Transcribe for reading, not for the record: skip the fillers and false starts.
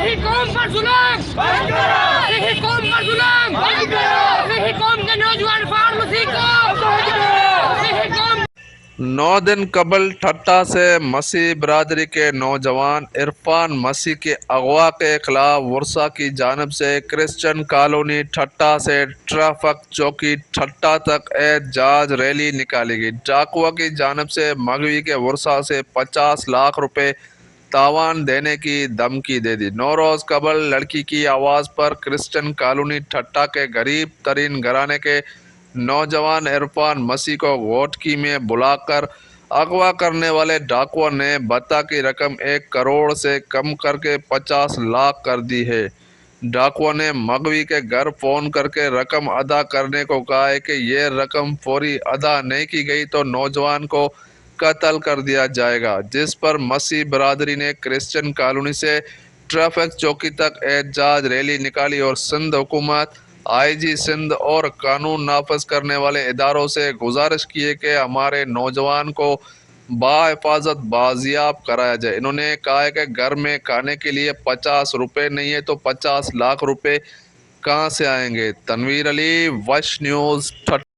مسیحی قوم پر ظلم، مسیحی قوم پر ظلم، مسیحی قوم کے نوجوان فعال مسیح کو، مسیحی قوم 9 دن قبل ٹھٹہ سے مسیح برادری کے نوجوان عرفان مسیح کے اغوا کے خلاف ورثا کی جانب سے کرسچن کالونی ٹھٹہ سے ٹریفک چوکی ٹھٹہ تک احتجاج ریلی نکالی گئی۔ ڈاکوا کی جانب سے مغوی کے ورثا سے 50 لاکھ روپے تاوان دینے کی دھمکی دے دی۔ 9 روز قبل لڑکی کی آواز پر کرسچن کالونی ٹھٹہ کے غریب ترین گھرانے کے نوجوان عرفان مسیح کو گھوٹکی میں بلا کر اغوا کرنے والے ڈاکوؤں نے بھتہ کی رقم 1 کروڑ سے کم کر کے 50 لاکھ کر دی ہے۔ ڈاکوؤں نے مغوی کے گھر فون کر کے رقم ادا کرنے کو کہا ہے کہ یہ رقم فوری ادا نہیں کی گئی تو نوجوان کو قتل کر دیا جائے گا، جس پر مسیح برادری نے کرسچن کالونی سے ٹریفک چوکی تک احتجاج ریلی نکالی اور سندھ حکومت، آئی جی سندھ اور قانون نافذ کرنے والے اداروں سے گزارش کی ہے کہ ہمارے نوجوان کو بحفاظت بازیاب کرایا جائے۔ انہوں نے کہا ہے کہ گھر میں کھانے کے لیے 50 روپے نہیں ہے تو 50 لاکھ روپے کہاں سے آئیں گے۔ تنویر علی، وش نیوز، ٹھٹہ۔